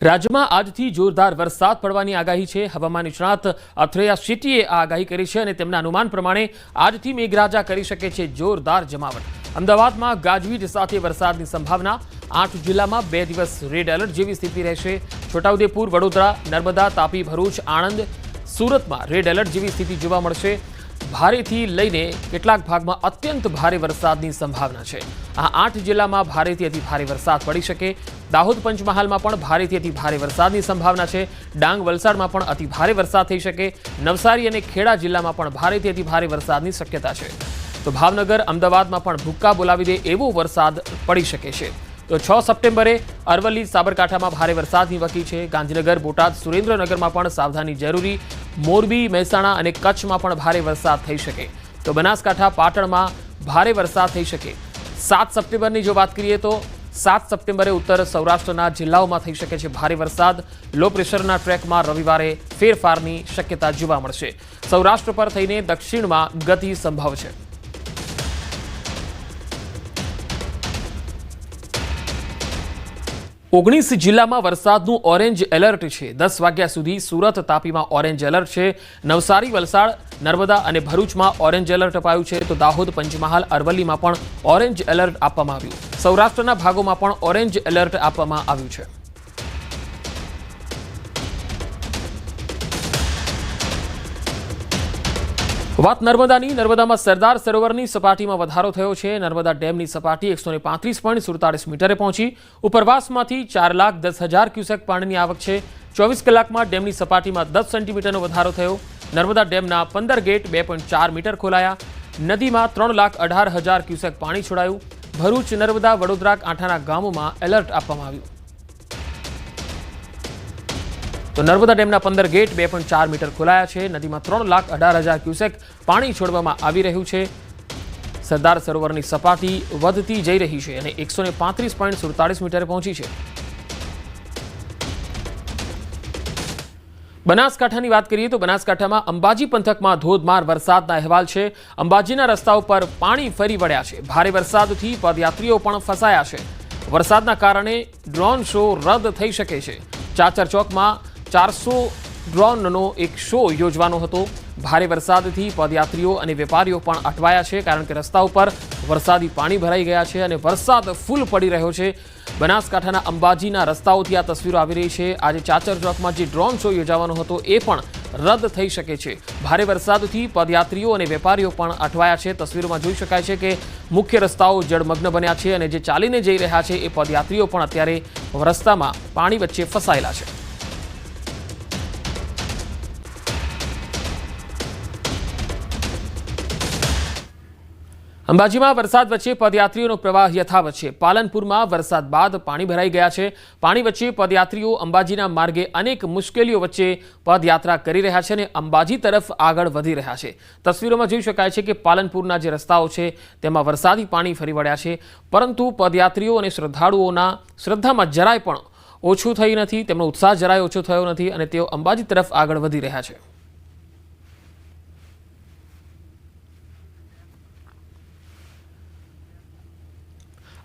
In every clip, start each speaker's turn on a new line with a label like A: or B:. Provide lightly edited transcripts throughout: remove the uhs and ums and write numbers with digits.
A: રાજ્યમાં આજથી જોરદાર વરસાદ પડવાની આગાહી છે। હવામાન નિષ્ણાત અથરેયા શેટ્ટીએ આ આગાહી કરી છે અને તેમના અનુમાન પ્રમાણે આજથી મેઘરાજા કરી શકે છે જોરદાર જમાવટ। અમદાવાદમાં ગાજવીજ સાથે વરસાદની સંભાવના। 8 જિલ્લામાં 2 દિવસ રેડ એલર્ટ જેવી સ્થિતિ રહેશે। છોટાઉદેપુર, વડોદરા, નર્મદા, તાપી, ભરૂચ, આણંદ, સુરતમાં રેડ એલર્ટ જેવી સ્થિતિ જોવા મળશે। ભારેથી લઈને કેટલાક ભાગમાં અત્યંત ભારે વરસાદની સંભાવના છે। આ 8 જિલ્લામાં ભારેથી અતિ ભારે વરસાદ પડી શકે। દાહોદ, પંચમહાલમાં પણ ભારેથી અતિ ભારે વરસાદની સંભાવના છે। ડાંગ, વલસાડમાં પણ અતિ ભારે વરસાદ થઈ શકે। નવસારી અને ખેડા જિલ્લામાં પણ ભારેથી અતિ ભારે વરસાદની શક્યતા છે। તો ભાવનગર, અમદાવાદમાં પણ ભૂક્કા બોલાવી દે એવો વરસાદ પડી શકે છે। તો 6 સપ્ટેમ્બરે અરવલ્લી, સાબરકાંઠામાં ભારે વરસાદની વકી છે। ગાંધીનગર, બોટાદ, સુરેન્દ્રનગરમાં પણ સાવધાની જરૂરી। મોરબી, મહેસાણા અને કચ્છમાં પણ ભારે વરસાદ થઈ શકે। તો બનાસકાંઠા, પાટણમાં ભારે વરસાદ થઈ શકે। 7 સપ્ટેમ્બરની જો વાત કરીએ તો 7 સપ્ટેમ્બરે ઉત્તર સૌરાષ્ટ્રના જિલ્લાઓમાં થઈ શકે છે ભારે વરસાદ। લો પ્રેશરના ટ્રેકમાં રવિવારે ફેરફારની શક્યતા જોવા મળશે। સૌરાષ્ટ્ર પર થઈને દક્ષિણમાં ગતિ સંભવ છે। ઓગણીસ જિલ્લામાં વરસાદનું ઓરેન્જ એલર્ટ છે। 10 વાગ્યા સુધી સુરત, તાપીમાં ઓરેન્જ એલર્ટ છે। નવસારી, વલસાડ, નર્મદા અને ભરૂચમાં ઓરેન્જ એલર્ટ અપાયું છે। તો દાહોદ, પંચમહાલ, અરવલ્લીમાં પણ ઓરેન્જ એલર્ટ આપવામાં આવ્યું। સૌરાષ્ટ્રના ભાગોમાં પણ ઓરેન્જ એલર્ટ આપવામાં આવ્યું છે। વાત નર્મદાની। નર્મદામાં સરદાર સરોવરની સપાટીમાં વધારો થયો છે। નર્મદા ડેમની સપાટી 135.47 મીટરે પહોંચી। ઉપરવાસમાંથી 4,10,000 ક્યુસેક પાણીની આવક છે। 24 કલાકમાં ડેમની સપાટીમાં 10 સેન્ટીમીટરનો વધારો થયો। નર્મદા ડેમના 15 ગેટ 2.4 મીટર ખોલાયા। નદીમાં 3,18,000 ક્યુસેક પાણી છોડાયું। ભરૂચ, નર્મદા, વડોદરા કાંઠાના ગામોમાં એલર્ટ આપવામાં આવ્યું। તો નર્મદા ડેમના 15 ગેટ 2.4 મીટર ખોલાયા છે। નદીમાં 3,18,000 ક્યુસેક પાણી છોડવામાં આવી રહ્યું છે। સરદાર સરોવરની સપાટી વધતી જઈ રહી છે અને 135.47 મીટરે પહોંચી છે। બનાસકાંઠાની વાત કરીએ તો બનાસકાંઠામાં અંબાજી પંથકમાં ધોધમાર વરસાદના અહેવાલ છે। અંબાજીના રસ્તાઓ પર પાણી ફરી વળ્યા છે। ભારે વરસાદથી પદયાત્રીઓ પણ ફસાયા છે। વરસાદના કારણે ડ્રોન શો રદ થઈ શકે છે। ચાચર ચોકમાં 400 ડ્રોનનો એક શો યોજવાનો હતો। ભારે વરસાદથી પદયાત્રીઓ અને વેપારીઓ પણ અટવાયા છે કારણ કે રસ્તા ઉપર વરસાદી પાણી ભરાઈ ગયા છે અને વરસાદ ફૂલ પડી રહ્યો છે। બનાસકાંઠાના અંબાજીના રસ્તાઓથી આ તસવીરો આવી રહી છે। આજે ચાચર ચોકમાં જે ડ્રોન શો યોજાવાનો હતો એ પણ રદ થઈ શકે છે। ભારે વરસાદથી પદયાત્રીઓ અને વેપારીઓ પણ અટવાયા છે। તસવીરોમાં જોઈ શકાય છે કે મુખ્ય રસ્તાઓ જળમગ્ન બન્યા છે અને જે ચાલીને જઈ રહ્યા છે એ પદયાત્રીઓ પણ અત્યારે રસ્તામાં પાણી વચ્ચે ફસાયેલા છે। અંબાજીમાં વરસાદ વચ્ચે પદયાત્રીઓનો પ્રવાહ યથાવત છે। પાલનપુરમાં વરસાદ બાદ પાણી ભરાઈ ગયા છે। પાણી વચ્ચે પદયાત્રીઓ અંબાજીના માર્ગે અનેક મુશ્કેલીઓ વચ્ચે પદયાત્રા કરી રહ્યા છે અને અંબાજી તરફ આગળ વધી રહ્યા છે। તસવીરોમાં જોઈ શકાય છે કે પાલનપુરના જે રસ્તાઓ છે તેમાં વરસાદી પાણી ફરી વળ્યા છે, પરંતુ પદયાત્રીઓ અને શ્રદ્ધાળુઓના શ્રદ્ધામાં જરાય પણ ઓછું થઈ નથી, તેમનો ઉત્સાહ જરાય ઓછો થયો નથી અને તેઓ અંબાજી તરફ આગળ વધી રહ્યા છે।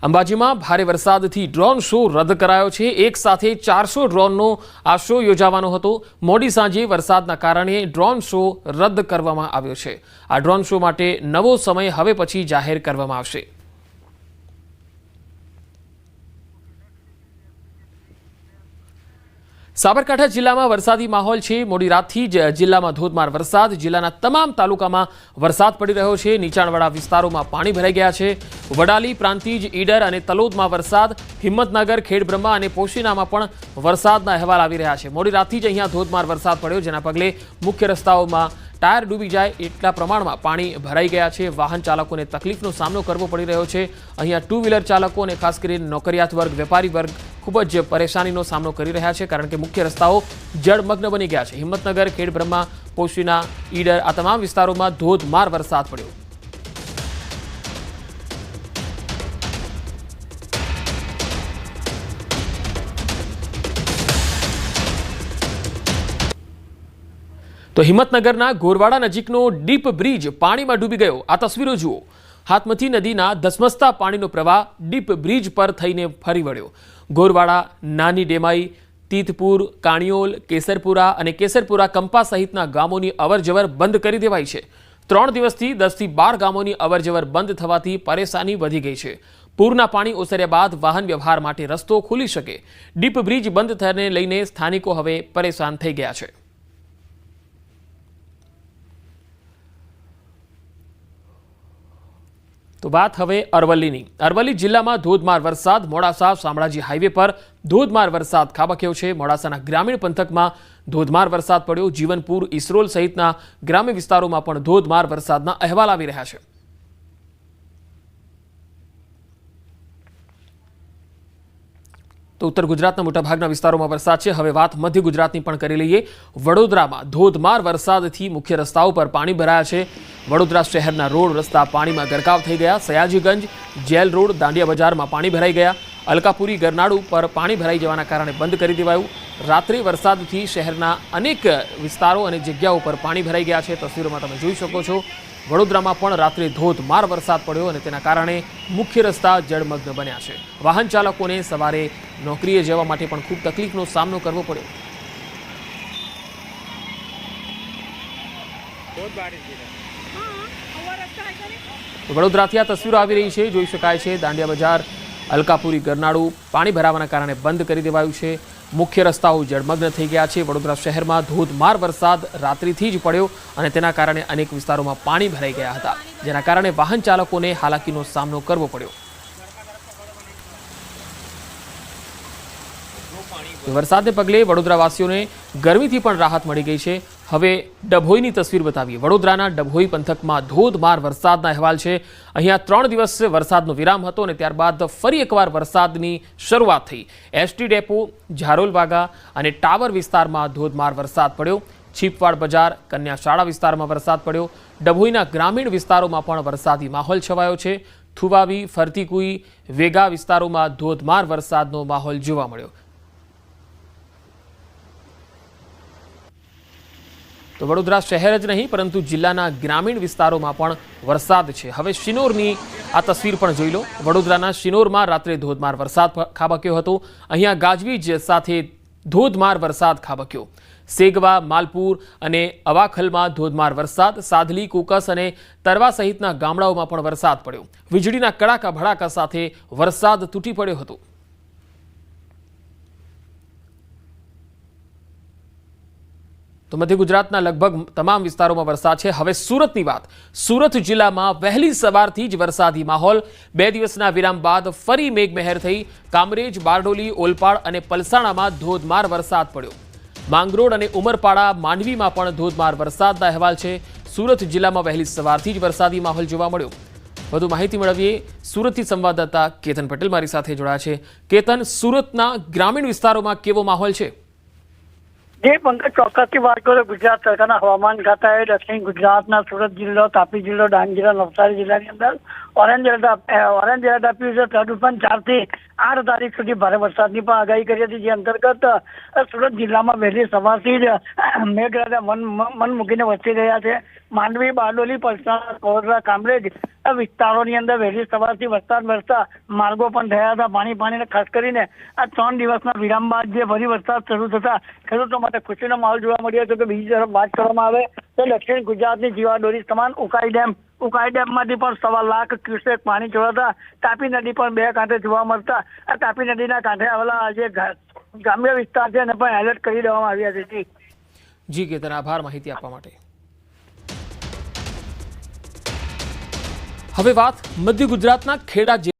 A: અંબાજીમાં ભારે વરસાદથી ડ્રોન શો રદ કરાયો છે। એક સાથે 400 ડ્રોનનો આ શો યોજાવાનો હતો। મોડી સાંજે વરસાદના કારણે ડ્રોન શો રદ કરવામાં આવ્યો છે। આ ડ્રોન શો માટે નવો સમય હવે પછી જાહેર કરવામાં આવશે। સાબરકાંઠા જિલ્લામાં વરસાદી માહોલ છે। મોડી રાતથી જ જિલ્લામાં ધોધમાર વરસાદ। જિલ્લાના તમામ તાલુકામાં વરસાદ પડી રહ્યો છે। નીચાણવાળા વિસ્તારોમાં પાણી ભરાઈ ગયા છે। વડાલી, પ્રાંતિજ, ઈડર અને તલોદમાં વરસાદ। હિંમતનગર, ખેડબ્રહ્મા અને પોશીનામાં પણ વરસાદના અહેવાલ આવી રહ્યા છે। મોડી રાતથી જ અહીંયા ધોધમાર વરસાદ પડ્યો, જેના પગલે મુખ્ય રસ્તાઓમાં ટાયર ડૂબી જાય એટલા પ્રમાણમાં પાણી ભરાઈ ગયા છે। વાહન ચાલકોને તકલીફનો સામનો કરવો પડી રહ્યો છે। અહીંયા 2 વ્હીલર ચાલકો અને ખાસ કરીને નોકરિયાત વર્ગ, વેપારી વર્ગ ખૂબ જ પરેશાનીનો સામનો કરી રહ્યા છે કારણ કે મુખ્ય રસ્તાઓ જળમગ્ન બની ગયા છે। હિંમતનગર, ખેડબ્રહ્મા, પોશીના, ઈડર આ તમામ વિસ્તારોમાં ધોધમાર વરસાદ પડ્યો। તો હિંમતનગરના ગોરવાડા નજીકનો ડીપ બ્રિજ પાણીમાં ડૂબી ગયો। આ તસવીરો જુઓ। હાથમતી નદીના ધસમસતા પાણીનો પ્રવાહ ડીપ બ્રિજ પર થઈને ફરી વળ્યો। ગોરવાડા, નાની ડેમાઈ, તીતપુર, કાણિયોલ, કેસરપુરા અને કેસરપુરા કંપા સહિતના ગામોની અવરજવર બંધ કરી દેવાઈ છે। 3 દિવસથી 10 થી 12 ગામોની અવરજવર બંધ થવાથી પરેશાની વધી ગઈ છે। પૂરના પાણી ઓસર્યા બાદ વાહન વ્યવહાર માટે રસ્તો ખુલી શકે। ડીપ બ્રિજ બંધ થયાને લઈને સ્થાનિકો હવે પરેશાન થઈ ગયા છે। તો बात हवे अरवल्लीनी। अरवल्ली जिल्लामां धोधमार वरसाद। मोडासा शामळाजी हाईवे पर धोधमार वरसाद खाबक्यो छे। मोडासाना ग्रामीण पंथकमां धोधमार वरसाद पड्यो। जीवनपुर, ईसरोल सहितना ग्राम्य विस्तारोमां पण धोधमार वरसादना अहेवाल आवी रह्या छे। तो उत्तर गुजरातना मोटाभागना विस्तारोमां वरसाद छे। हवे वात मध्य गुजरातनी पण करी लईए। वडोदरामां धोधमार वरसादथी मुख्य रस्ताओ पर पाणी भराया छे। वडोदरा शहेरना रोड रस्ता पाणीमां गरकाव थई गया। सयाजीगंज, जेल रोड, दांडिया बजारमां पाणी भराई गया। अलकापुरी गरनाळू पर पाणी भराई जवाना कारणे बंध करी देवायुं। रात्रे वरसादथी शहेरना अनेक विस्तारो अने जग्याओ पर पाणी भराई गया छे। तस्वीरोमां तमे जोई शको छो। वडोदरामां पण रात्रे धोधमार वरसाद पड्यो अने तेना कारणे मुख्य रस्ता जळमग्न बन्या छे। वाहन चालकोने सवारे नौकरीए जवा माटे पण खूब तकलीफनो सामनो करवो पड्यो। वडोदराथी आ तस्वीरो आवी रही छे। जोई शकाय छे दांडिया बजार, अलकापुरी गरनाळू पाणी भरावाना कारणे बंध करी देवायुं छे। मुख्य रस्ताओ जळमग्न थई गया छे। वडोदरा शहेरमां धोधमार वरसाद रात्रिथी ज पड्यो अने तेना कारणे अनेक विस्तारोमां पाणी भराई गया हता, जेना कारणे वाहन चालकोने हालाकीनो सामनो करवो पड्यो। वरसादने पगले वडोदरावासीओने गरमीथी पण राहत मळी गई छे। हवे डभोईनी तस्वीर बतावीए। वडोदराना डभोई पंथकमां धोधमार वरसादना अहेवाल छे। अहींया 3 दिवस वरसादनो विराम हतो अने त्यारबाद फरी एकवार वरसादनी शरूआत थई। एसटी डेपो, झारोलवागा अने टावर विस्तारमां धोधमार वरसाद पड्यो। छीपवाड़ बजार, कन्या शाळा विस्तारमां वरसाद पड्यो। डभोईना ग्रामीण विस्तारोमां पण वरसादी माहोल छवायो छे। थुवावी, फरतीकुई, वेगा विस्तारोमां धोधमार वरसादनो माहोल जोवा मळ्यो। तो वडोदरा शहर ज नहीं परंतु जिल्लाना ग्रामीण विस्तारोमां पण वरसाद छे। हवे शिनोरनी आ तस्वीर पण जोई लो। वडोदराना शिनोरमां रात्रे धोधमार वरसाद खाबक्यो हतो। अहींया गाजवीज साथे धोधमार वरसाद खाबक्यो। सेगवा, मालपुर अने अवाखलमां धोधमार वरसाद। साधली, कुकस अने तरवा सहितना गामडाओमां पण वरसाद पड्यो। वीजळीना कड़ाका भड़ाका साथे वरसाद तूटी पड्यो हतो। तो मध्य गुजरातना लगभग तमाम विस्तारों में वरसाद है। हवे सूरतनी बात। सूरत जिला में वहेली सवारथी ज वरसादी माहौल। 2 दिवसना विराम बाद फरी मेघमहेर थई। कामरेज, बारडोली, ओलपाड अने पलसाणामां धोधमार वरसाद पड्यो। માંગરોળ અને ઉમરપાડા, માંડવીમાં પણ ધોધમાર વરસાદના અહેવાલ છે। સુરત જિલ્લામાં વહેલી સવારથી જ વરસાદી માહોલ જોવા મળ્યો। વધુ માહિતી મેળવીએ સુરતથી સંવાદદાતા કેતન પટેલ મારી સાથે જોડાયા છે। કેતન, સુરતના ગ્રામીણ વિસ્તારોમાં કેવો માહોલ છે?
B: જે પંકજ ચોક્કસથી વાત કરો, ગુજરાત સરકારના હવામાન ખાતાએ દક્ષિણ ગુજરાતના સુરત જિલ્લો, તાપી જિલ્લો, ડાંગ જિલ્લો, નવસારી જિલ્લાની અંદર ઓરેન્જ એલર્ટ આપ્યું છે। તદુપરાંત 4 થી 8 તારીખ સુધી ભારે વરસાદની પણ આગાહી કરી હતી, જે અંતર્ગત સુરત જિલ્લામાં વહેલી સવારથી જ મેઘરાજા મન મૂકીને વરસી રહ્યા છે। માંડવી, બારડોલી, પલસાણા, કોરડા, કામરેજ વિસ્તારોની અંદર વહેલી સવારથી વરસાદ વરસતા માર્ગો પણ થયા હતા પાણી ખાસ કરીને આ 3 દિવસના વિરામ બાદ જે ફરી વરસાદ શરૂ થતા ખેડૂતો માટે ખુશીનો માહોલ જોવા મળ્યો છે। કે બીજી તરફ વાત કરવામાં આવે તો દક્ષિણ ગુજરાતની જીવાદોરી સમાન ઉકાઈ ડેમમાંથી પણ 1.25 લાખ ક્યુસેક પાણી છોડાતા તાપી નદી પણ 2 કાંઠે જોવા મળતા આ તાપી નદીના કાંઠે આવેલા જે ગ્રામ્ય વિસ્તાર છે એને પણ એલર્ટ કરી દેવામાં આવ્યા છે।
A: જી કેતન, આભાર માહિતી આપવા માટે। હવે વાત મધ્ય ગુજરાતના ખેડા